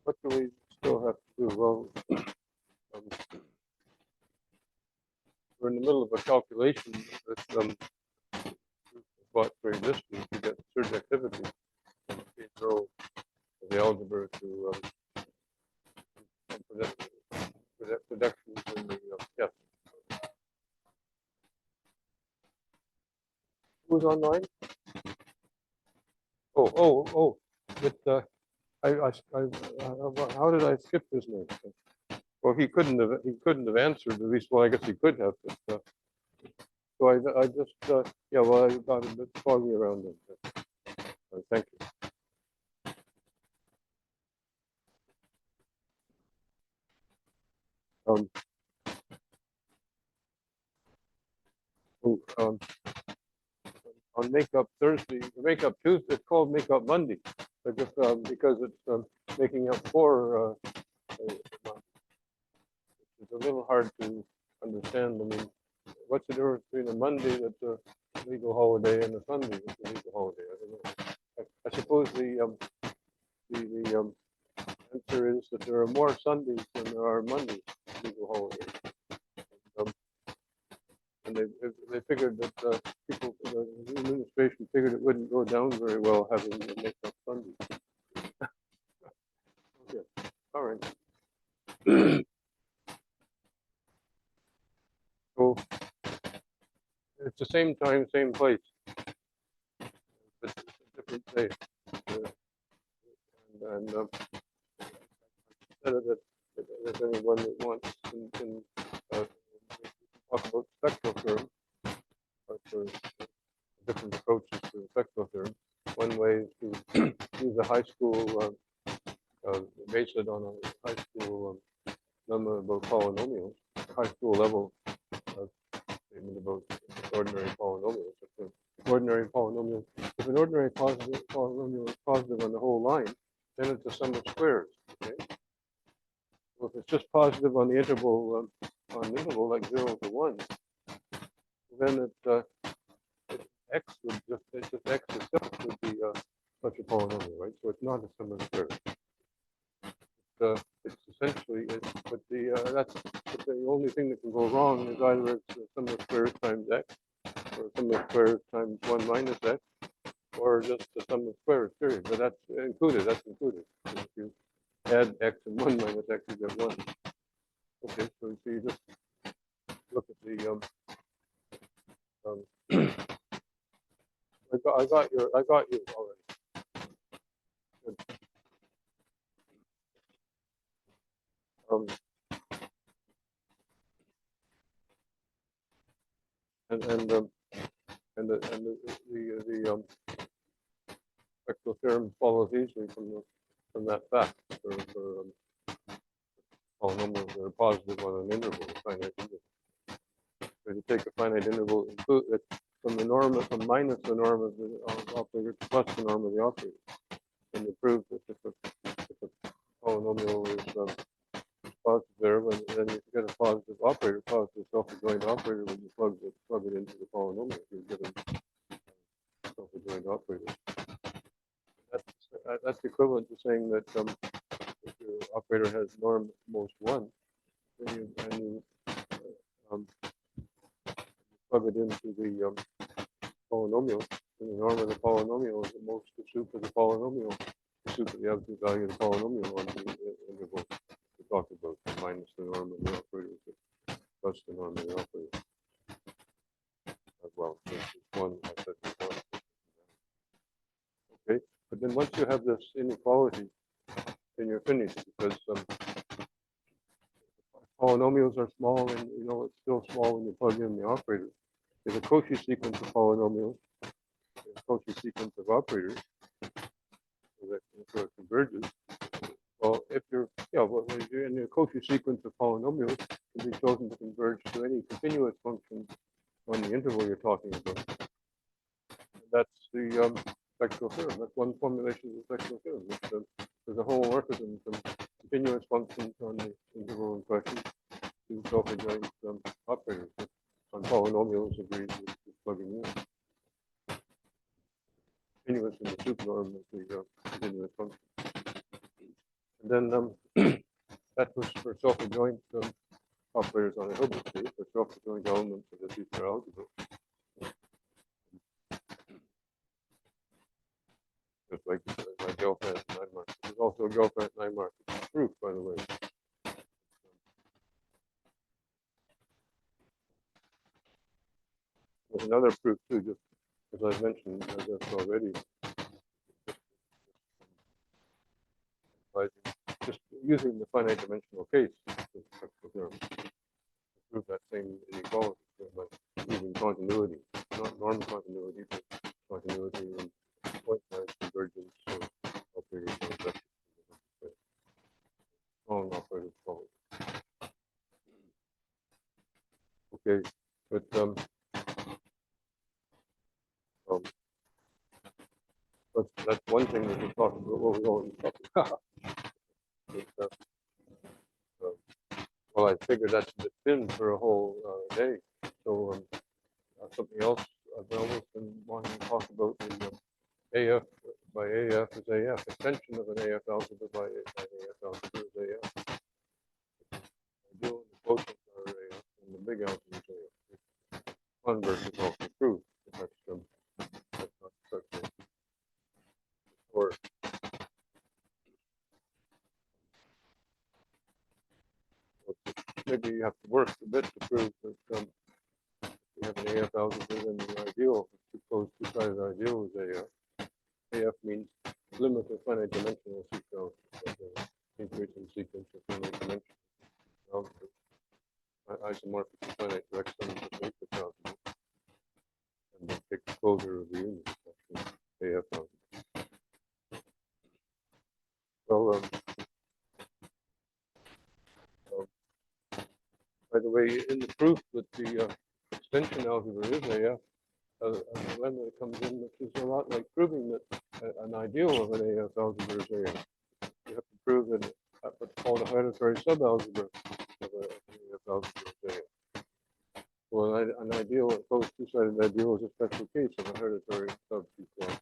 what do we still have to do? Well, we're in the middle of a calculation that bought very distance to get surjectivity and row of the algebra to predictions in the yes. Who's online? Oh! But how did I skip his name? Well, he couldn't have answered. At least, well, I guess he could have. But, so I just yeah. Well, I got a bit foggy around it. Thank you. On Makeup Thursday, Makeup Tuesday, it's called Makeup Monday, but just because it's making up for. It's a little hard to understand. I mean, what's the difference between a Monday that's a legal holiday and a Sunday that's a legal holiday? I don't know. I suppose the answer is that there are more Sundays than there are Mondays legal holidays. And they figured that people, the administration figured it wouldn't go down very well having to make up Sundays. Okay, all right. So it's the same time, same place, but it's a different day. And that if anyone that wants can talk about spectral terms, for different approaches to the spectral term. One way is to use a high school, base it on a high school number about polynomials, high school level statement about ordinary polynomials. Ordinary polynomial. If an ordinary positive polynomial is positive on the whole line, then it's a sum of squares. Okay. Well, if it's just positive on the interval, like 0 to 1, then x would just x itself would be such a polynomial, right? So it's not a sum of squares. It's essentially but the only thing that can go wrong is either it's a sum of squares times x, or a sum of squares times 1 minus x, or just the sum of squares, period. But that's included. If you add x and 1 minus x, you get 1. Okay, so you just look at the I got you already. Good. And the spectral theorem follows easily from that fact for polynomials that are positive on an interval, a finite interval. So you take a finite interval, include it from the norm from minus the norm of the operator plus the norm of the operator, and you prove that if a polynomial is positive there, then you get a positive operator, positive self-adjoint operator when you plug it into the polynomial. You're given self-adjoint operator. That's equivalent to saying that if your operator has norm most 1, then you plug it into the polynomial, and the norm of the polynomial is the most the sup of the polynomial, the sup of the absolute value of the polynomial on the interval we talked about, minus the norm of the operator plus the norm of the operator. As well, this is one. I said before. Okay, but then once you have this inequality, then you're finished, because polynomials are small, and it's still small when you plug in the operator. There's a Cauchy sequence of polynomials, a Cauchy sequence of operators, so it converges. Well, if you're in the Cauchy sequence of polynomials, can be chosen to converge to any continuous function on the interval you're talking about. And that's the spectral theorem. That's one formulation of the spectral theorem. There's a whole workism from continuous functions on the interval in question to self-adjoint operators on polynomials agreed with plugging in. Continuous in the sup norm of the continuous function. Then that was for self-adjoint operators on a Hilbert space, for self-adjoint elements of the future algebra. Just like my girlfriend and nine mark. There's also a girlfriend nine mark proof, by the way. There's another proof too, just as I've mentioned this already. By just using the finite dimensional case to prove that same inequality by using continuity, not norm continuity, but continuity and pointwise convergence operators on vectors. Strong operators called. Okay, but that's one thing that we talk about. What we always talk about. But, well, I figured that's a bit thin for a whole day. So something else I've always been wanting to talk about is AF by AF is AF. Extension of an AF algebra by AF algebra is AF. Ideal and the quotient are AF, and the big algebra is AF. Converse is also true. That's not such a or maybe you have to work a bit to prove that you have an AF algebra, then the ideal, suppose two-sided ideal is AF. AF means limit of finite dimensional sequence, increasing sequence of finite dimensional algebra. Isomorphic finite direct sums of matrix algebra. And then take the closure of the union, actually, AF algebra. Well, by the way, in the proof that the extension algebra is AF, an element comes in which is a lot like proving that an ideal of an AF algebra is AF. You have to prove that what's called a hereditary subalgebra of an AF algebra is AF. Well, an ideal, a closed two-sided ideal is a special case of a hereditary subsequence.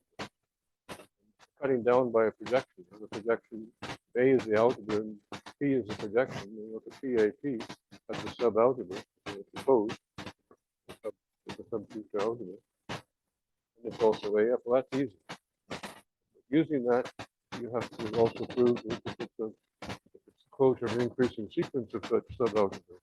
Cutting down by a projection. The projection A is the algebra and P is the projection. You look at PAP, that's a subalgebra. It's supposed it's a sub-future algebra. And it's also AF. Well, that's easy. But using that, you have to also prove that it's a closure of an increasing sequence of such subalgebra.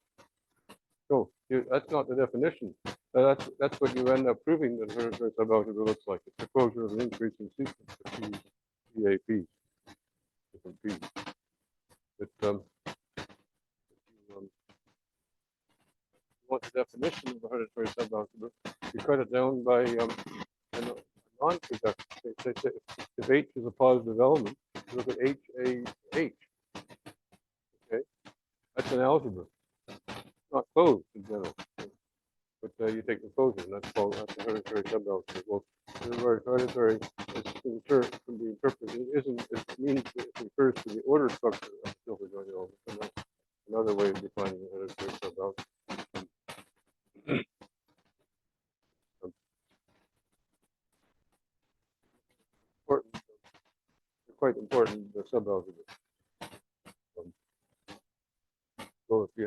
So that's not the definition. That's what you end up proving that hereditary subalgebra looks like. It's the closure of an increasing sequence of PAP, different P's. But if you want the definition of a hereditary subalgebra, you cut it down by a non-projection. If H is a positive element, you look at HAH. Okay, that's an algebra. It's not closed in general, but you take the closure, and that's a hereditary subalgebra. Well, the word hereditary can be interpreted. It means it refers to the order structure of silver-joined elements, and that's another way of defining a hereditary subalgebra. Quite important, the subalgebra. So if the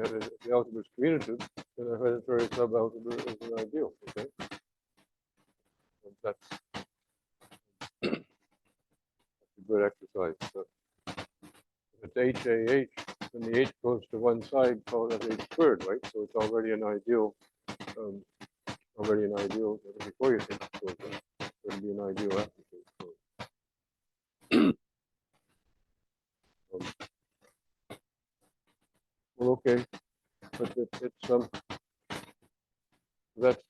algebra is commutative, then a hereditary subalgebra is an ideal. Okay, and that's a good exercise. But if it's HAH, then the H goes to one side, called as H squared, right? So it's already an ideal. Before you take the closure, it would be an ideal after the closure. Well, okay, but it's that's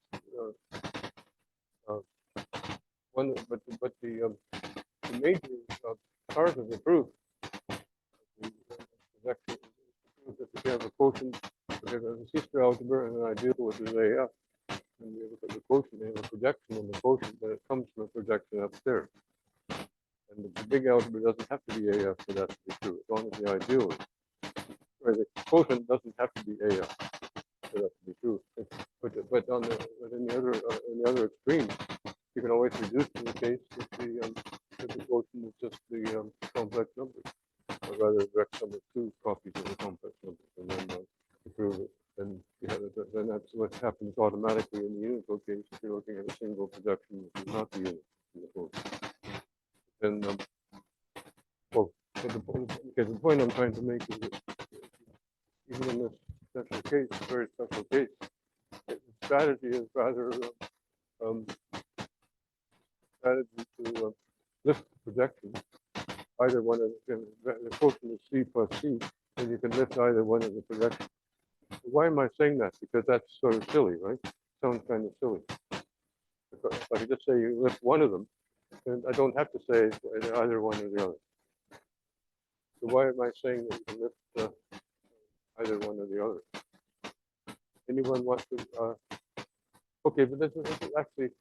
one. But the major part of the proof is actually proof that if you have a quotient, if you have a sister algebra and an ideal which is AF, and you look at the quotient, you have a projection on the quotient, but it comes from a projection upstairs. And the big algebra doesn't have to be AF for that to be true, as long as the ideal is. Or the quotient doesn't have to be AF for that to be true. But in the other extreme, you can always reduce to the case if the quotient is just the complex numbers, or rather direct sum of two copies of the complex numbers, and then to prove it, then then that's what happens automatically in the unital case if you're looking at a single projection, which is not the unit in the code. Then, well, so the point I'm trying to make is that even in this special case, very special case, the strategy is rather strategy to lift the projection. Either one of the quotient is C plus C, and you can lift either one of the projections. Why am I saying that? Because that's sort of silly, right? Sounds kind of silly. If I just say you lift one of them, then I don't have to say either one or the other. So why am I saying that you can lift either one or the other? Anyone want to? Okay, but this is actually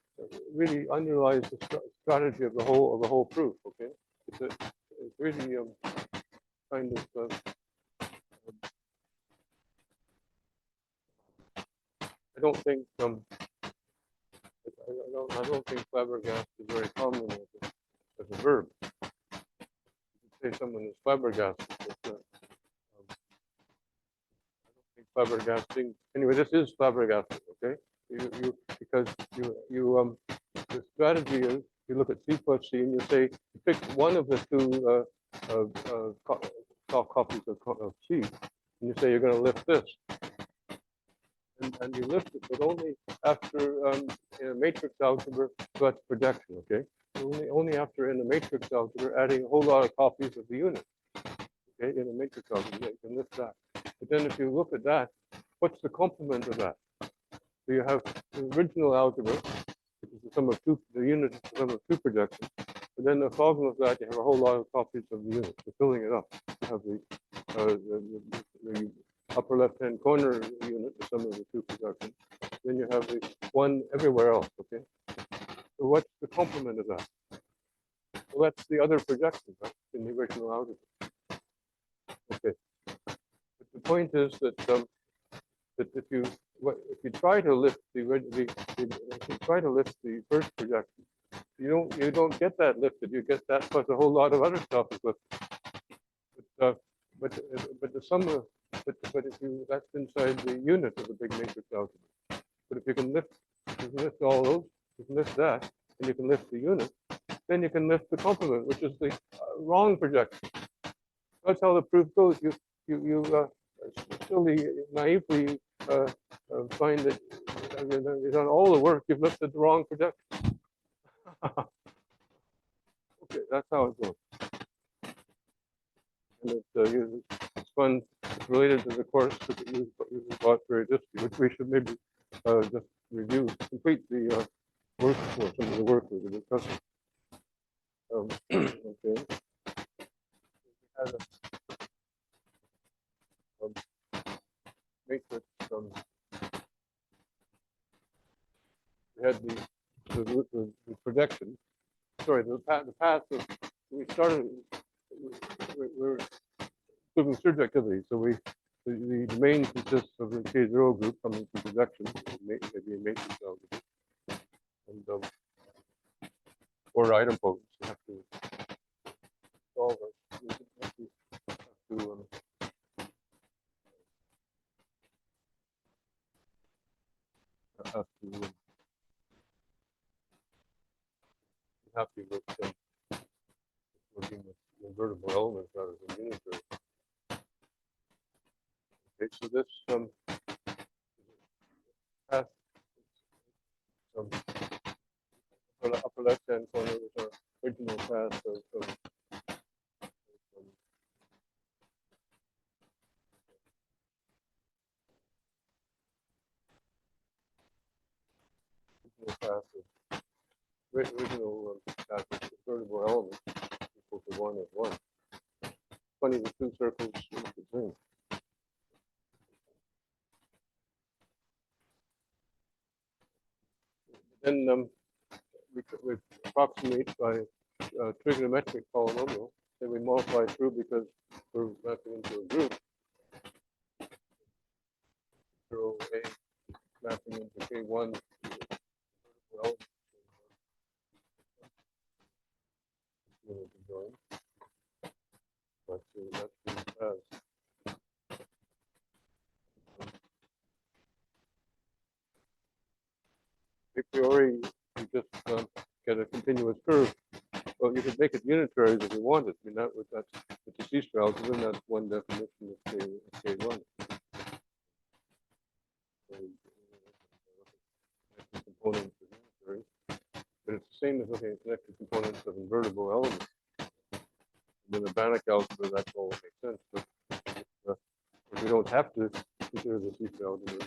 really underlies the strategy of the whole proof. Okay, it's really kind of. I don't think I don't think flabbergast is very common as a verb. You say someone is flabbergasted, but I don't think flabbergasting. Anyway, this is flabbergasting. Okay, because the strategy is you look at C plus C and you say you pick one of the two copies of C, and you say you're going to lift this. And you lift it, but only after in a matrix algebra, so that's projection, okay? Only after in a matrix algebra adding a whole lot of copies of the unit, okay? In a matrix algebra, you can lift that. But then if you look at that, what's the complement of that? So you have the original algebra, which is the sum of two, the unit is the sum of two projections. But then the problem of that, you have a whole lot of copies of the unit. So filling it up, you have the upper left-hand corner unit, the sum of the two projections. Then you have the one everywhere else, okay? So what's the complement of that? Well, that's the other projection, right, in the original algebra. Okay. But the point is that that if you try to lift if you try to lift the first projection, you don't get that lifted. You get that plus a whole lot of other stuff is lifted. But the sum of but if you that's inside the unit of the big matrix algebra. But if you can lift all those, you can lift that, and you can lift the unit, then you can lift the complement, which is the wrong projection. That's how the proof goes. You silly, naively find that you've done all the work, you've lifted the wrong projection. Okay, that's how it goes. And it's fun. It's related to the course that you bought periodicity, which we should maybe just review, complete the work for some of the work we were discussing. Okay. We had a matrix. We had the projection. Sorry, the path of we started. We're proving surjectivity. So the domain consists of the K0 group coming from projection, maybe a matrix algebra, and or idempotence. You have to solve it. You have to happy with working with invertible elements rather than unitary. Okay, so this path, upper left-hand corner was our original path of original path of invertible elements equal to 1 at 1. Funny, the two circles look the same. Then we approximate by trigonometric polynomial. Then we multiply through because we're mapping into a group. 0, A, mapping into K1. Well, but that's priori you just get a continuous curve. Well, you could make it unitary if you wanted. I mean, that's with the C-square algebra, that's one definition of K1. So, components of unitary, but it's the same as looking at connected components of invertible elements. In the Banach algebra, that's all makes sense. But if we don't have to consider the C-square algebra,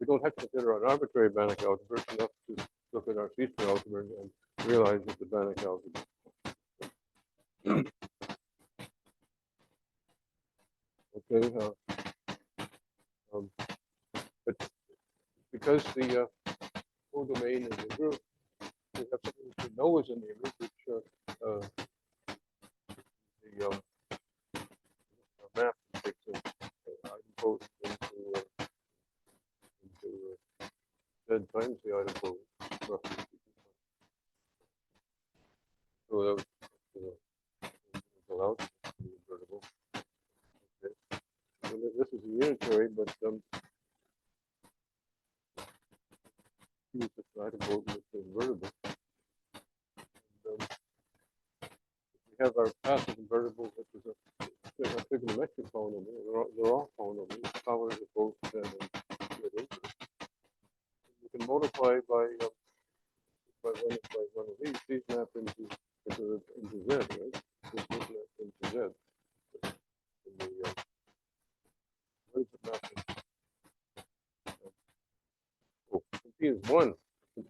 we don't have to consider an arbitrary Banach algebra. It's enough to look at our C-square algebra and realize that the Banach algebra. Okay, but because the whole domain is a group, we have something we should know is in the image, which the map takes idempotent into Z times the idempotent, roughly speaking. So that was allowed to be invertible. Okay. So this is a unitary, but use this idempotent with the invertible. And, we have our passive invertible, which is a trigonometric polynomial. They're all polynomials. Powers of both Z and Z. You can multiply by one of these map into Z, right? This map into Z. And the, what is the map? Oh, P is 1.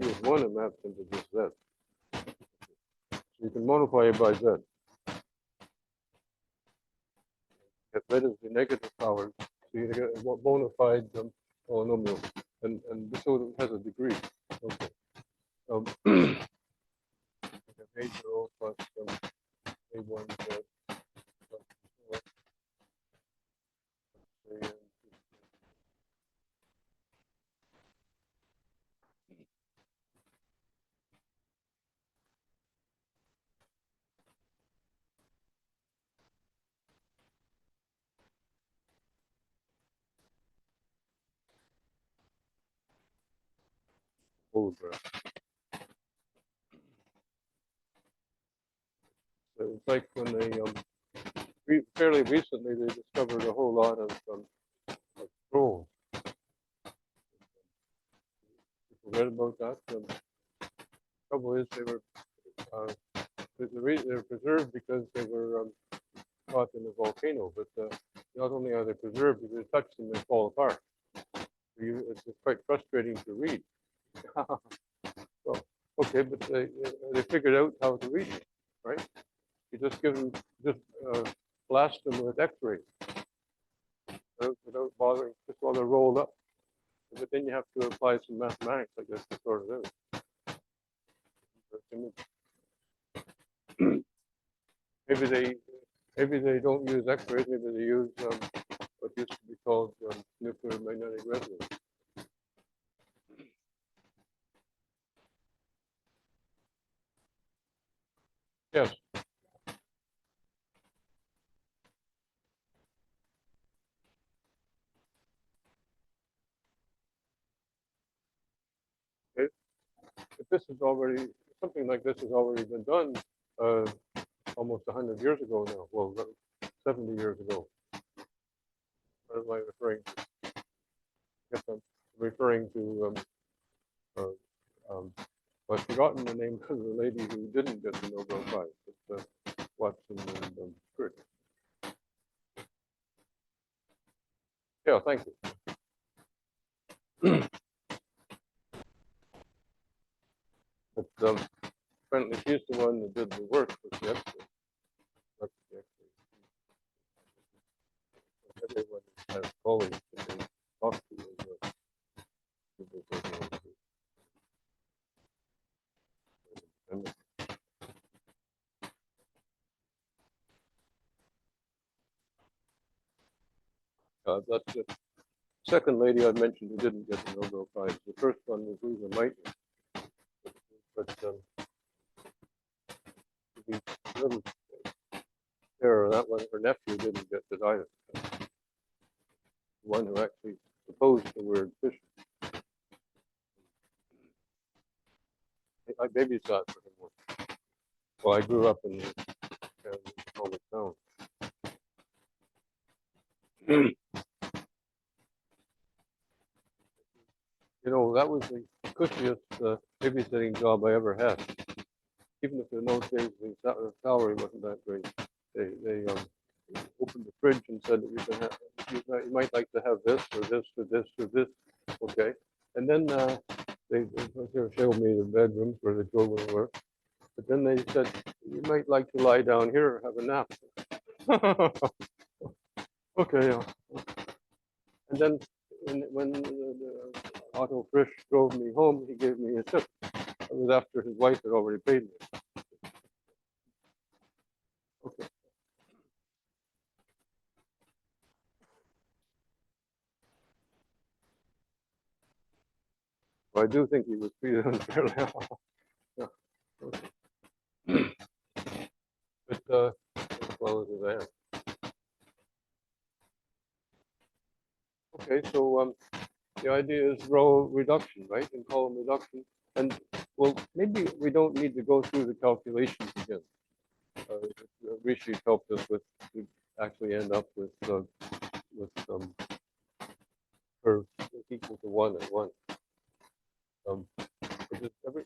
P is 1 and maps into just Z. So you can multiply it by Z. Get rid of the negative powers. So you get a bona fide polynomial. And so it has a degree. Okay. A0 plus A1 Z plus holograph. So it's like when they fairly recently they discovered a whole lot of trolls. People read about that. The trouble is they were they're preserved because they were caught in a volcano. But not only are they preserved, if you touch them, they fall apart. So it's quite frustrating to read. So, okay, but they figured out how to read it, right? You just give them, blast them with X-rays without bothering, just while they're rolled up. But then you have to apply some mathematics, I guess, to sort it out. Maybe they don't use X-rays. Maybe they use what used to be called nuclear magnetic resonance. Yes. Okay. But this is already, something like this has already been done almost 100 years ago now. Well, 70 years ago. What am I referring to? Yes, I'm referring to, I've forgotten the name of the lady who didn't get the Nobel Prize. It's Watson and Crick. Yeah, thank you. But apparently she's the one that did the work with the X-ray. That's the X-ray. Everyone has colleagues that they talk to. That's the second lady I mentioned who didn't get the Nobel Prize. The first one was Lisa Meitner. But Sarah, that one, her nephew didn't get it either. The one who actually proposed the word fission. I babysat for him once. Well, I grew up in the small town. You know, that was the cushiest babysitting job I ever had. Even if in those days the salary wasn't that great, they opened the fridge and said that you can have, you might like to have this or this or this or this, okay? And then they showed me the bedrooms where the children were. But then they said, you might like to lie down here or have a nap. Okay. And then when the Otto Frisch drove me home, he gave me a tip. It was after his wife had already paid me. Okay. Well, I do think he was treated unfairly. Yeah. Okay. But as well as I am. Okay, so the idea is row reduction, right, and column reduction. And well, maybe we don't need to go through the calculations again. Rishi helped us with to actually end up with curves equal to 1 and 1. Every,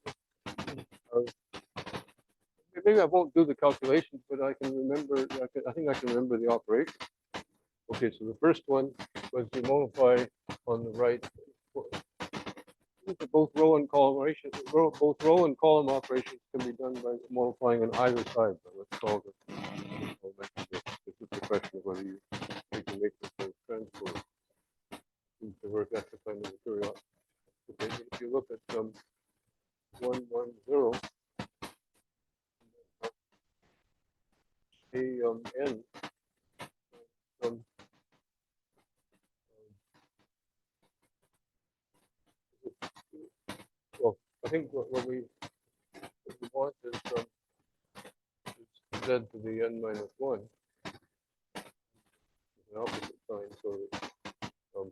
maybe I won't do the calculations, but I can remember. I think I can remember the operation. Okay, so the first one was to multiply on the right. Both row and column operations, both row and column operations can be done by multiplying on either side. But let's solve it. This is the question of whether you can make this transpose. To work out to find the material. Okay, if you look at 1, 1, 0, n. Well, I think what we want is z to the n minus 1, an opposite sign, so that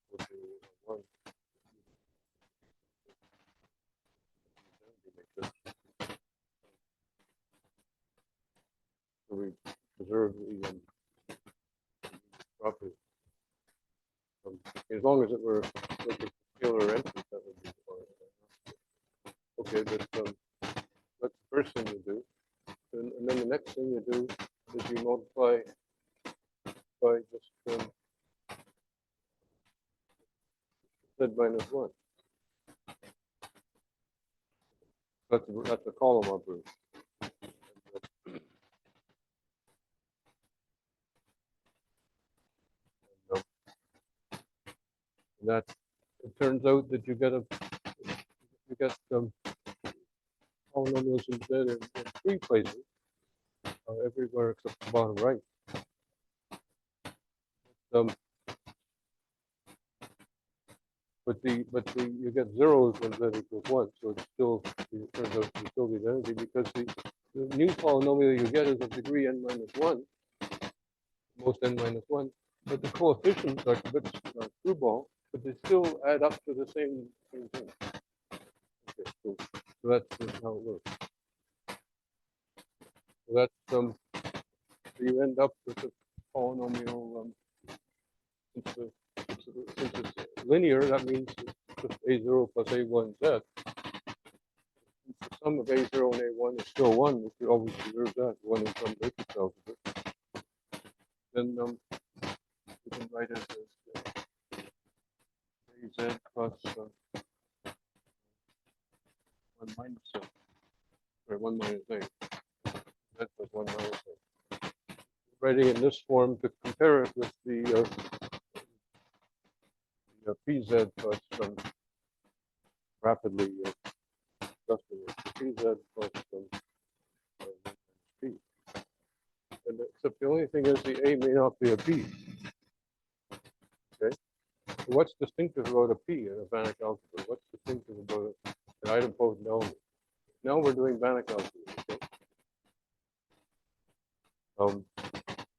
equal to 1. So we preserve the property. As long as it were like a scalar entry, that would be fine. Okay, but that's the first thing you do. And then the next thing you do is you multiply by just z minus 1. That's a column operation. And that it turns out that you get polynomials in z in 3 places, everywhere except the bottom right. But you get zeros when z equals 1, so it turns out to still be identity because the new polynomial you get is of degree n minus 1, most n minus 1, but the coefficients are a bit screwball, but they still add up to the same thing. Okay, so that's how it works. So that's you end up with a polynomial. Since it's linear, that means just a0 plus a1z. The sum of a0 and a1 is still 1. We could always preserve that. 1 in some basis algebra. Then we can write it as az plus 1 minus a. Or 1 minus a. Z plus 1 minus a. Writing in this form to compare it with the pz plus rapidly adjusting it. Pz plus p. And except the only thing is the a may not be a p. Okay. So what's distinctive about a p in a Banach algebra? What's distinctive about an idempotent element? Now we're doing Banach algebra. Okay.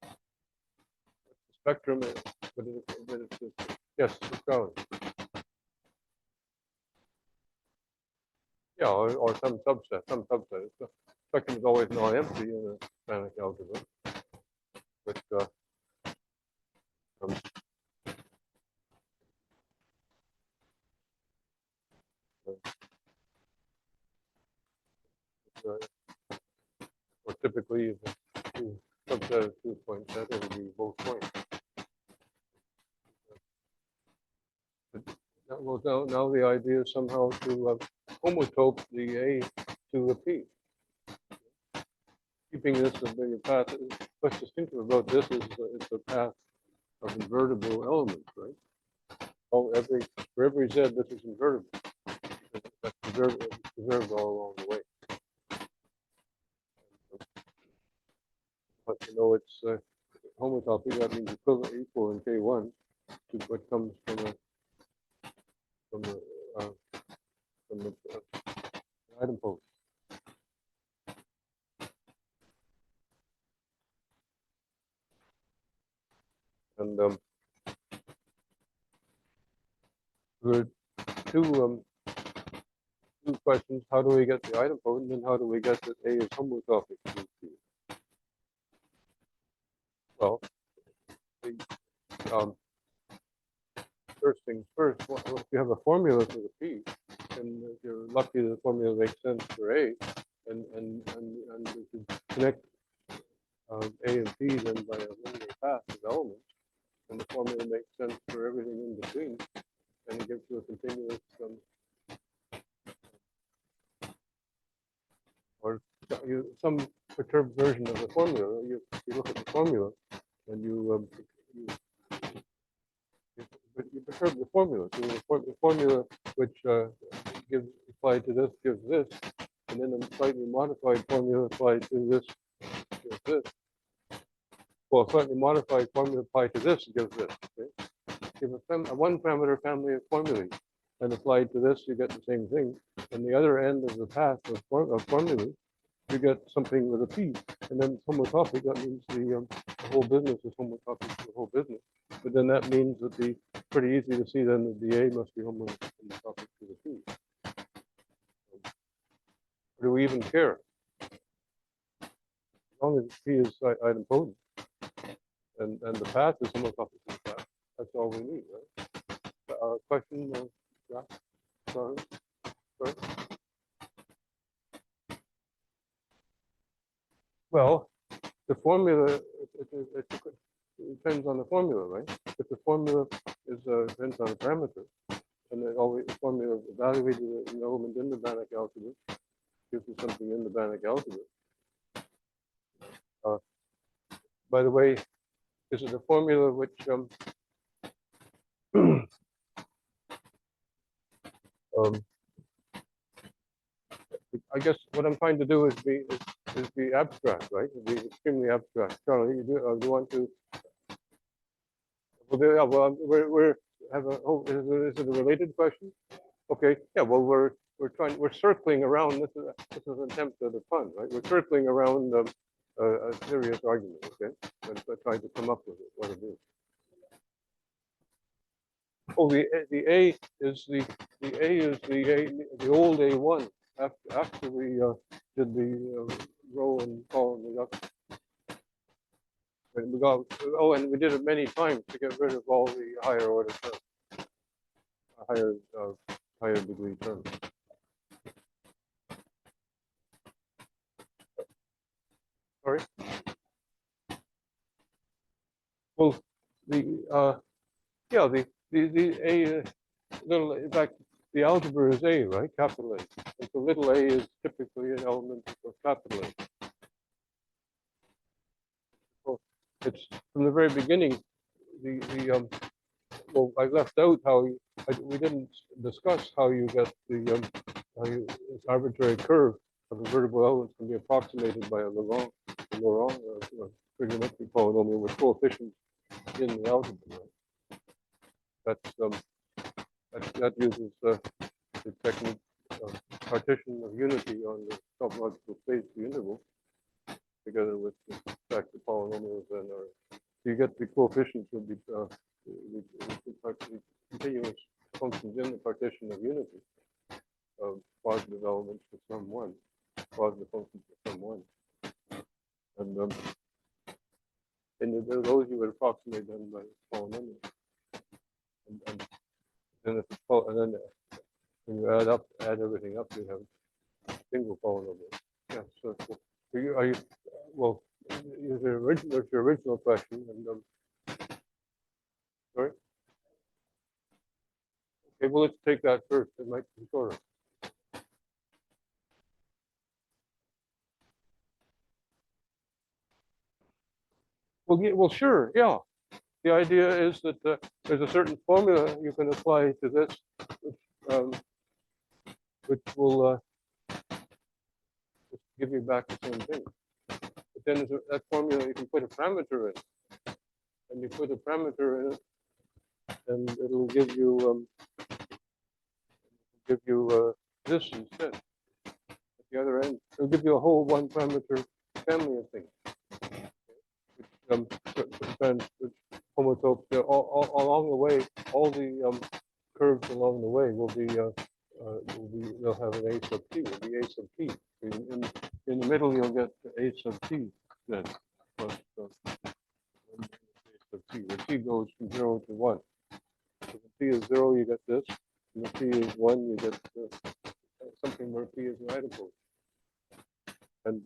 The spectrum is, but it's yes, it's going. yeah, or some subset, So spectrum is always non-empty in a Banach algebra, but um, or typically if it's subset of 2-point set, it'll be both points. Well, now the idea is somehow to homotope the A to a P. Keeping this as being a path, what's distinctive about this is it's a path of invertible elements, right? For every Z, this is invertible. That's preserved all along the way. But you know, it's homotopy. That means equivalent, equal in K1 to what comes from from the uh, from the item post. And there are two questions: how do we get the item potent, and how do we get that A is homotopic to Q? Well, the, first things first. If you have a formula for the P, and if you're lucky, the formula makes sense for A, and if you connect A and P then by a linear path of elements, and the formula makes sense for everything in between, and it gives you a continuous or some perturbed version of the formula. You look at the formula, and you perturb the formula. So the formula which gives applied to this gives this, and then a slightly modified formula applied to this gives this. Well, a slightly modified formula applied to this gives this. Okay? Give a one parameter family of formulae, and applied to this, you get the same thing. And the other end of the path of formulae, you get something with a P, and then it's homotopic. That means the whole business is homotopic to the whole business. But then that means that it's pretty easy to see then that the A must be homotopic to the P. Do we even care? As long as P is idempotent and the path is homotopic to the path, that's all we need, right? Question? Yeah. Sorry. Well, the formula, it depends on the formula, right? If the formula is depends on a parameter, and then always the formula evaluated an element in the Banach algebra gives you something in the Banach algebra. By the way, is it a formula which I guess what I'm trying to do is be abstract, right? Be extremely abstract. Charlie, do you want to? Well, yeah, well, we're have a. Oh, is it a related question? Okay. Yeah. Well, we're circling around. This is an attempt at a fun, right? We're circling around a serious argument. Okay. And trying to come up with it, what it is. Oh, the A is the old A1 after we did the row and column up. And we got and we did it many times to get rid of all the higher order terms, higher degree terms. Sorry. Well, the A little, in fact, the algebra is A, right? Capital A. And so little a is typically an element of capital A. So it's from the very beginning, well, I left out how we didn't discuss how you get this arbitrary curve of invertible elements can be approximated by a Laurent trigonometric polynomial with coefficients in the algebra. Right? That uses the technique of partition of unity on the topological space, the interval, together with the fact the polynomials and so you get the coefficients with the continuous functions in the partition of unity. positive elements for some 1, positive functions for some 1. And those you would approximate them by polynomial. And then if it's and then when you add everything up, you have single polynomial. Yeah. So are you well? There's your original question, and sorry. Okay, well, let's take that first. It might be shorter. Well, yeah, well, sure, yeah. The idea is that there's a certain formula you can apply to this, which will just give you back the same thing. But then there's that formula, you can put a parameter in, and you put a parameter in it, and it'll give you this instead. At the other end, it'll give you a whole 1 parameter family of things. Which homotopes along the way, all the curves along the way will be they'll have an a sub t. Will be a sub t. In the middle, you'll get a sub t then. Plus a sub t. The t goes from 0 to 1. So if t is 0, you get this. And if t is 1, you get something where p is radical. And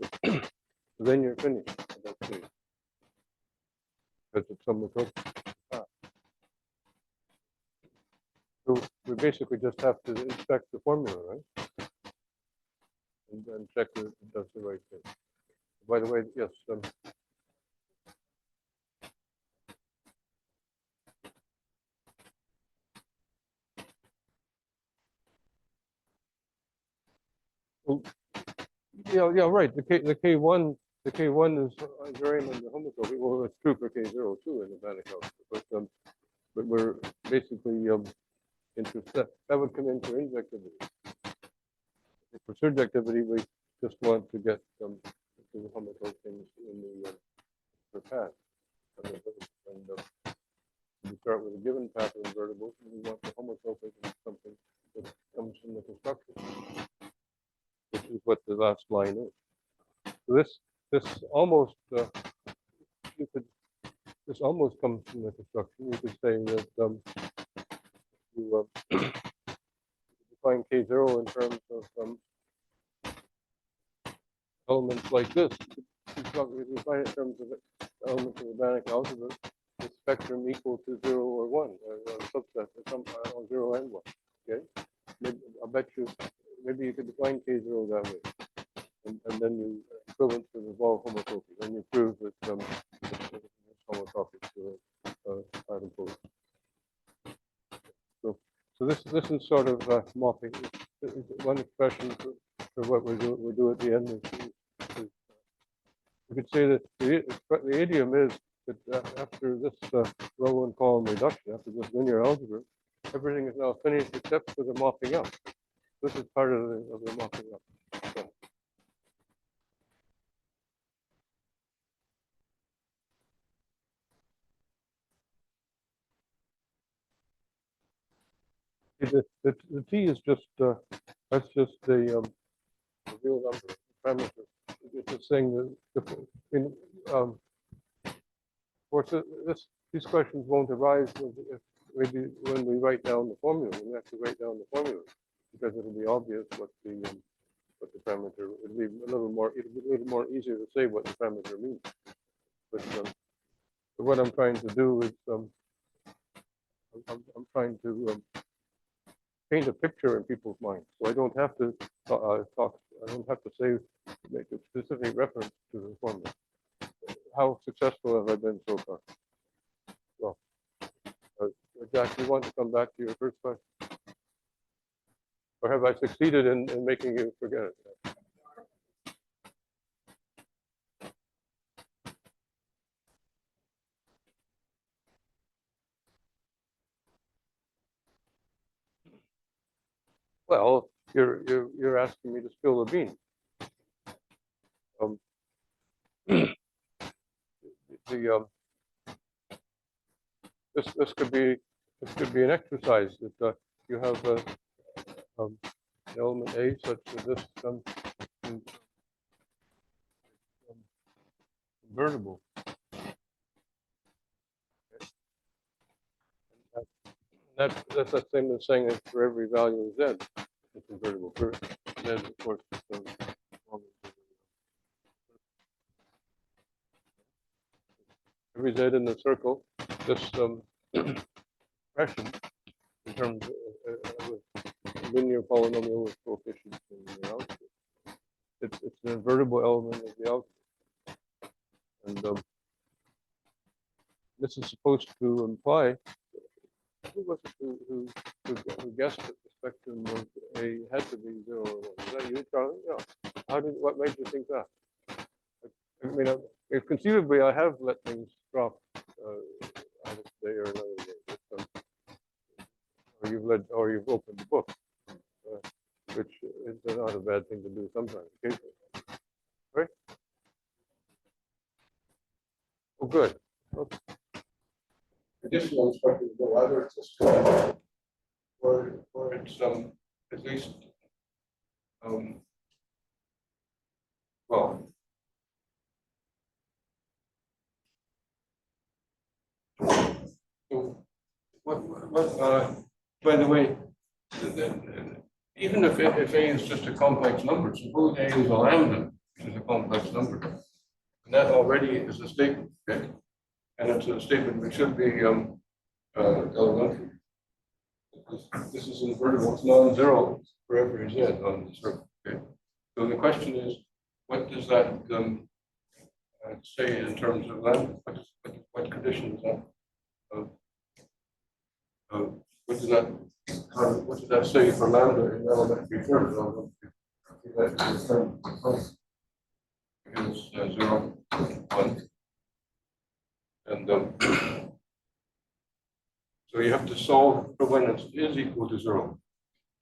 then you're finished with that t. Because it's homotopy. So we basically just have to inspect the formula, right? And then check that it does the right thing. By the way, yes. Well, yeah, right. The K1 is Riemann the homotopy. Well, it's true for K0 too in the Banach algebra, but we're basically interested. That would come in for injectivity. For surjectivity, we just want to get the homotopy things in the path. And we start with a given path of invertibles, and we want the homotopy in something that comes from the construction, which is what the last line is. So this almost this almost comes from the construction. You could say that you define K0 in terms of elements like this. You define it in terms of elements of the Banach algebra, the spectrum equal to 0 or 1, or a subset, or 0 and 1. Okay, I'll bet you maybe you could define K0 that way, and then you equivalent to the Wahl homotopy. Then you prove that it's homotopic to item pose. So this is sort of mopping. One expression for what we do at the end is you could say that the idiom is that after this row and column reduction, after this linear algebra, everything is now finished except for the mopping up. This is part of the mopping up. The t is just that's just the real number, the parameter. It's just saying that of course these questions won't arise when we write down the formula. We have to write down the formula because it'll be obvious what the parameter. It'll be a little more easier to say what the parameter means. But what I'm trying to do is I'm trying to paint a picture in people's minds, so I don't have to talk. I don't have to make a specific reference to the formula. How successful have I been so far? Well, Jack, you want to come back to your first question, or have I succeeded in making you forget it? Well, you're asking me to spill the beans. This could be an exercise that you have element A such that this becomes convertible. That's the same as saying that for every value of z, it's convertible. For z, of course, every z in the circle, this expression in terms of a linear polynomial with coefficients in the algebra. It's an invertible element of the algebra. And this is supposed to imply, who was it who guessed that the spectrum was had to be 0 or 1? Is that you, Charlie? Yeah. What made you think that? I mean, if conceivably I have let things drop either today or another day, or you've opened the book, which is not a bad thing to do sometimes, occasionally. Right? Oh, good. Okay. Additional instructions go either just or it's at least well. So by the way, even if A is just a complex number, suppose A is a lambda, which is a complex number, and that already is a statement, okay? And it's a statement which should be elementary. This is invertible, it's non-zero for every z on the circle, okay? So the question is, what does that say in terms of lambda? What condition is that? What does that say for lambda in elementary terms? Is 0, 1. And so you have to solve for when it is equal to 0.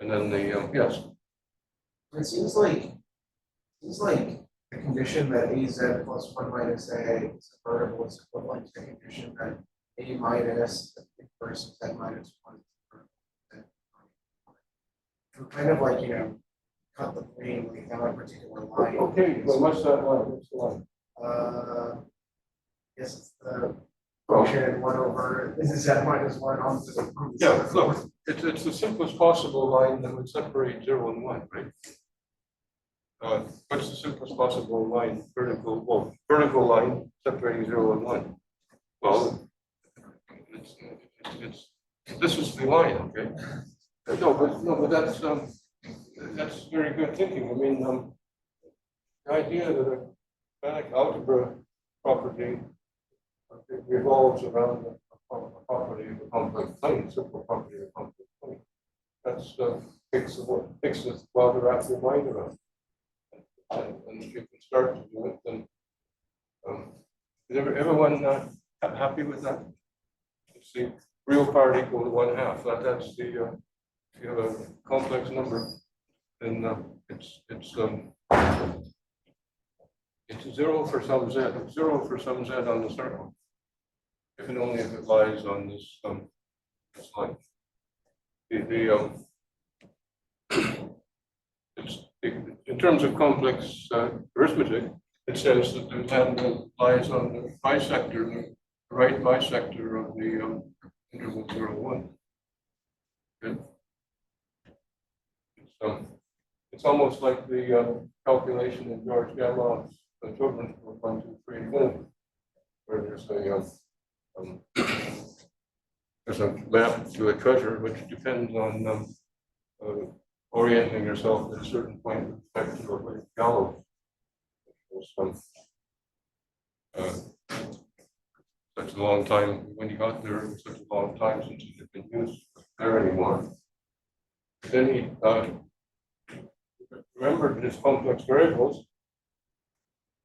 And then the, yes. It seems like the condition that AZ plus 1 minus A is invertible is equivalent to the condition that A minus the inverse of Z minus 1. Kind of like, cut the plane like down a particular line. Okay, well, what's that line? What's the line? Yes, it's the function 1 over Z minus 1 on the yeah, look, it's the simplest possible line that would separate 0 and 1, right? What's the simplest possible line? Vertical line separating 0 and 1. Well, this is the line, okay? No, but that's very good thinking. I mean, the idea that a kinetic algebra property revolves around a property of a complex plane, simple property of a complex plane. That's fixes while they're wrap your mind around. And if you can start to do it, then is everyone happy with that? It's the real part equal to 1/2. That's the if you have a complex number, then it's 0 for some z. It's 0 for some z on the circle, if and only if it lies on this line. In terms of complex arithmetic, it says that the lambda lies on the bisector, the right bisector of the interval 0, 1. Good. It's almost like the calculation in George Galopp's children's book 1, 2, 3, Infinity, where there's a map to a treasure which depends on orienting yourself at a certain point with respect to a gallows. Such a long time when you got there, it was such a long time since it had been used there anymore. Then he remembered his complex variables,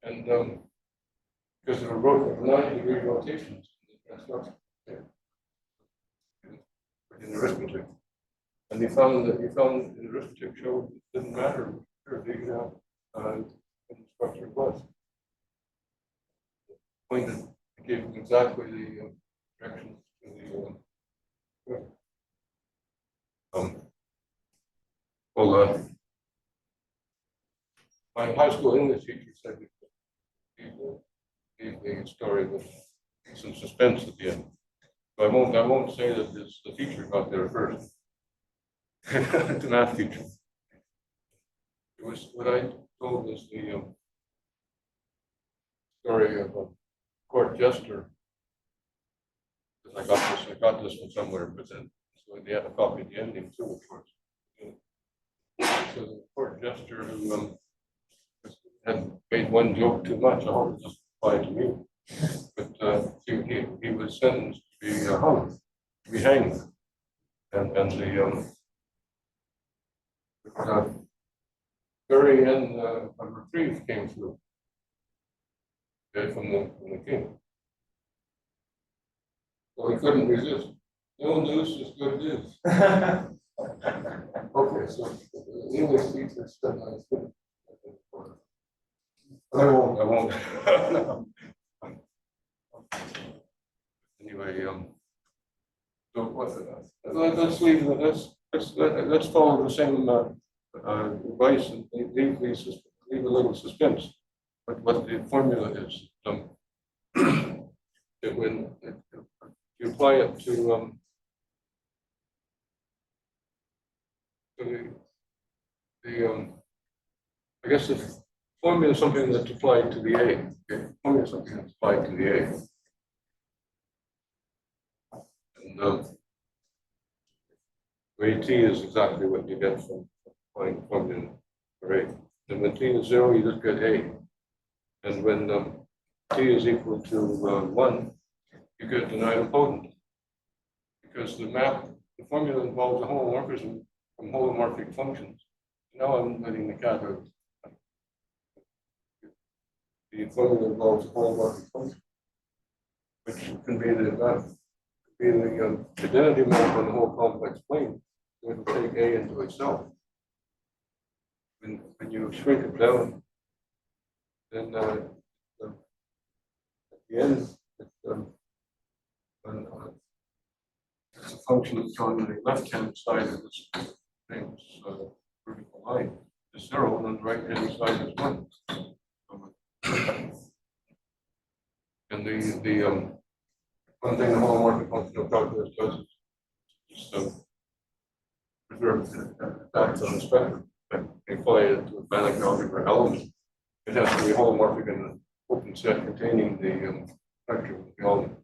and because of a 90-degree rotations in arithmetic, and he found in arithmetic showed it didn't matter where the structure was. Pointed, gave him exactly the directions to the. Hold on. my high school English teacher said the story with some suspense at the end. So I won't say that the teacher got there first. The math teacher. It was what I told was the story of a court jester. I got this from somewhere, but then so they had a copy of the ending too, of course. So the court jester who had made one joke too much. I hope it doesn't apply to me. But he was sentenced to be hung, to be hanged, and the very end a reprieve came through, okay, from the king. So he couldn't resist. No news is good news. Okay, so the English teacher said I couldn't. I won't. Anyway, so let's follow the same advice and leave a little suspense. But what the formula is, that when you apply it to I guess the formula is something that's applied to the A. Okay, formula is something that's applied to the A. And AT is exactly what you get from applying the formula for A. And when T is 0, you just get A. And when T is equal to 1, you get the nidempotent. Because the formula involves a homomorphism from holomorphic functions. Now I'm letting the cat out. The formula involves a holomorphic function, which can be the identity map on the whole complex plane. So it'll take A into itself. When you shrink it down, then at the end, it's a function that's on the left-hand side of this thing, vertical line is 0, and on the right-hand side is 1. And the one thing the homomorphic functional calculus does is preserve that on the spectrum. They apply it to a finite algebra element. It has to be holomorphic in an open set containing the spectrum of the element.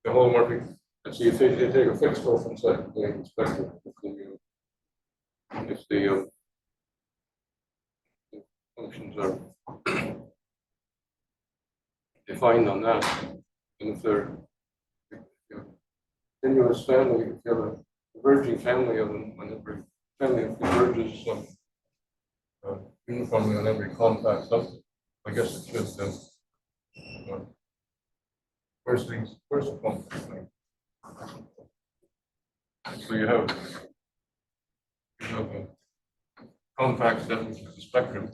The holomorphic, let's see, if they take a fixed open set containing the spectrum, if the functions are defined on that, and if they're continuous family, if you have a converging family of them, when every family converges uniformly on every compact subset, I guess it should. Where's the compact thing? So you have a compact set, which is the spectrum.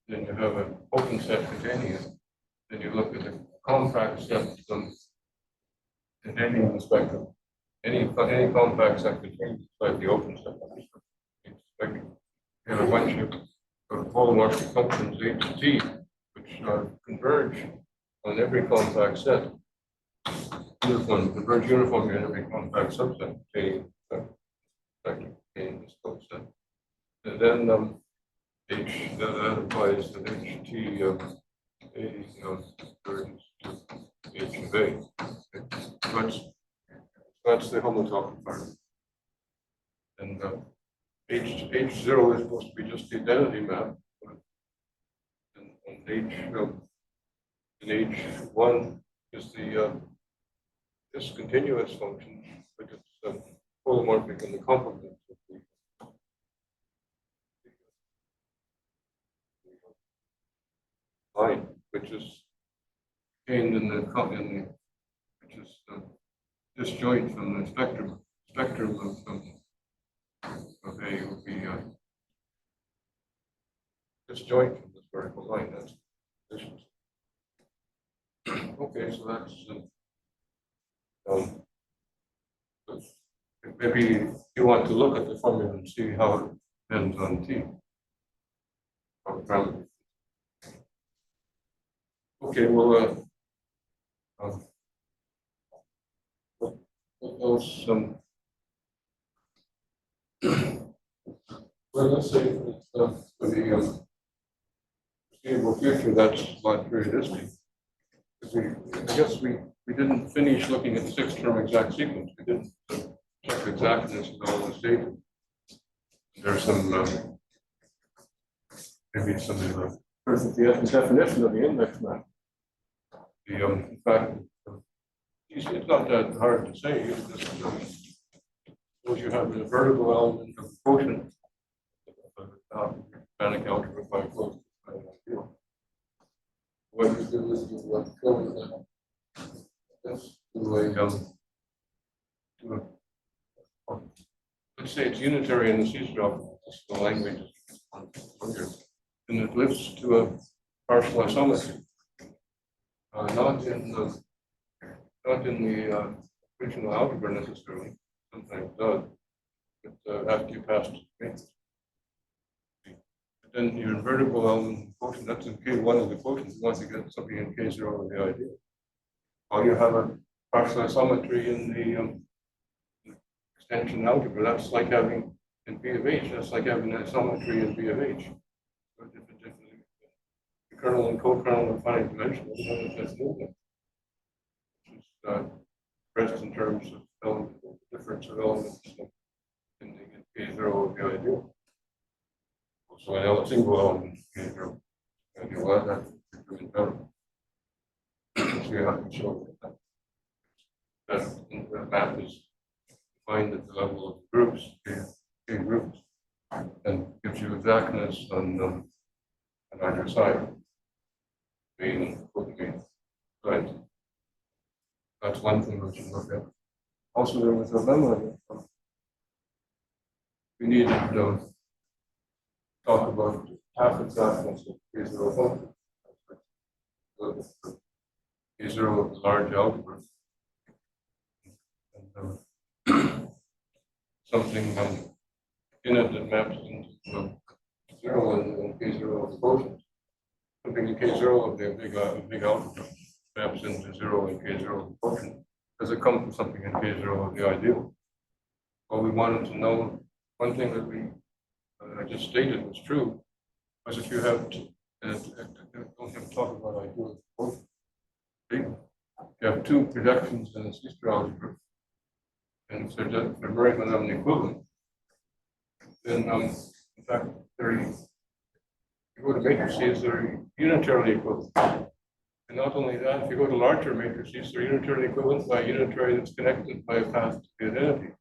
Then you have an open set containing it. Then you look at the compact set containing the spectrum. Any compact set contains the open set. You have a bunch of holomorphic functions A to T, which converge on every compact set. Converge uniformly on every compact subset containing this subset. And then H that applies to HT A converges to H of A. That's the homotopy part. And H0 is supposed to be just the identity map. And H1 is the discontinuous function, but it's holomorphic in the complement of the line, which is contained in which is disjoint from the spectrum. Spectrum of A will be disjoint from this vertical line. That's conditions. Okay, so that's maybe you want to look at the formula and see how it depends on T. Okay, well, what else? Well, let's say for the foreseeable future, that's not very risky. I guess we didn't finish looking at the 6-term exact sequence. We didn't check exactness of all the stages. There's some maybe some the definition of the index map. In fact, it's not that hard to say. It's just, suppose you have the vertical element of the quotient. Panic algebra by close to ideal. What you do is you fill in this to a let's say it's unitary in the C-stroke, that's the language, and it lifts to a partial isometry. Not in the original algebra necessarily, sometimes does, but after you pass the matrix. Then your invertible element quotient, that's in K1 of the quotient, you want to get something in K0 of the ideal. Or you have a partial isometry in the extension algebra, that's like having in B of H, that's like having an isometry in B of H. So the kernel and co-kernel are finite dimensional, that's movement. Which is expressed in terms of element, difference of elements in the K0 of the ideal. So a single element K0 ideal, that's really better. So you have to show that the map is defined at the level of groups, K groups, and gives you exactness on either side. Right. That's one thing we should look at. Also, there was a lemma. We needed to talk about half exactness of K0 function. K0 of the large algebra. And, something in it that maps into 0 and K0 of the quotient. Something in K0 of the big algebra maps into 0 and K0 of the quotient. Does it come from something in K0 of the ideal? Well, we wanted to know one thing that I just stated was true, was if you have don't have to talk about ideal quotient. You have two projections in a C-star algebra, and if they're Riemann equivalent, then in fact you go to matrices, they're unitarily equivalent. And not only that, if you go to larger matrices, they're unitarily equivalent by a unitary that's connected by a path to the identity.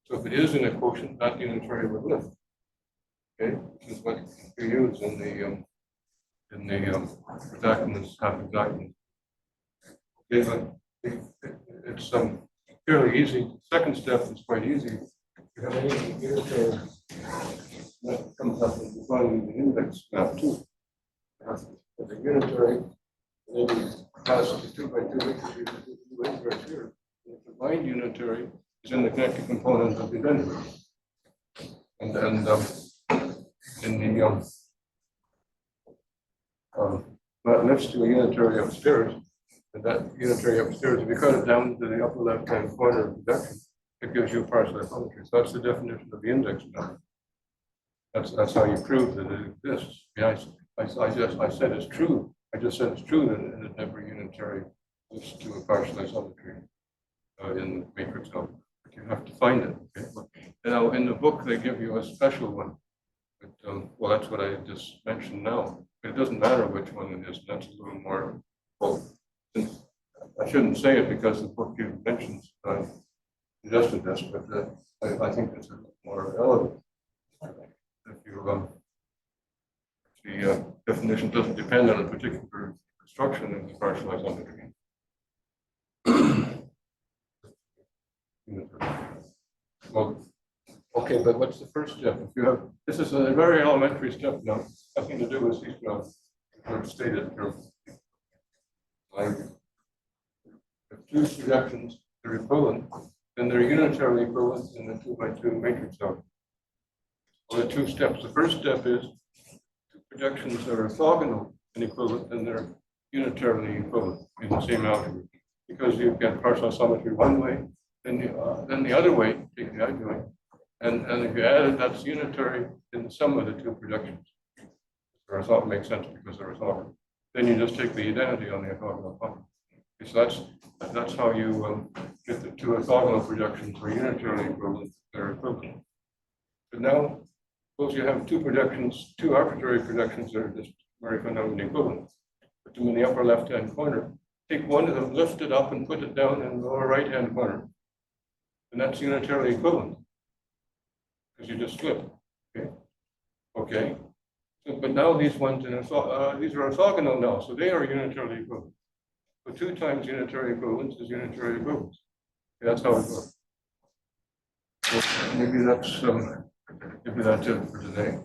So if it is in a quotient, that unitary would lift. Okay, this is what you use in the exactness, half exactness. Okay, but it's fairly easy. The second step is quite easy. You have any unitary that comes up and defining the index map too. The unitary maybe passes 2 by 2 right here. The combined unitary is in the connected component of the identity. And in the that lifts to a unitary upstairs, and that unitary upstairs, if you cut it down to the upper left-hand corner of the projection, it gives you a partial isometry. So that's the definition of the index map. That's how you prove that it exists. Yeah, I said it's true. I just said it's true that every unitary lifts to a partial isometry in the matrix algebra. But you have to find it. Okay? Now, in the book, they give you a special one. But, well, that's what I just mentioned now. But it doesn't matter which one it is. That's a little more, well, I shouldn't say it because the book you mentioned suggested this, but I think it's a little more relevant. If you, the definition doesn't depend on a particular construction of the partial isometry. Well, okay, but what's the first step? If you have, this is a very elementary step now, nothing to do with C-star, stated language. If two projections are equivalent, then they're unitarily equivalent in the 2 by 2 matrix algebra. Well, the 2 steps. The first step is two projections that are orthogonal and equivalent, and they're unitarily equivalent in the same algebra. Because you get partial symmetry one way, then the other way, take the adjoint, and if you add it, that's unitary in the sum of the 2 projections. Or thought makes sense because they're orthogonal. Then you just take the identity on the orthogonal function. So that's how you get the 2 orthogonal projections are unitarily equivalent. They're equivalent. But now, suppose you have 2 projections, 2 arbitrary projections that are just very fundamentally equivalent. Put them in the upper left-hand corner. Take one of them, lift it up, and put it down in the lower right-hand corner, and that's unitarily equivalent because you just flip. Okay. Okay. So, but now these ones these are orthogonal now, so they are unitarily equivalent. So 2 times unitary equivalence is unitary equivalence. Okay, that's how it works. So maybe that's it for today.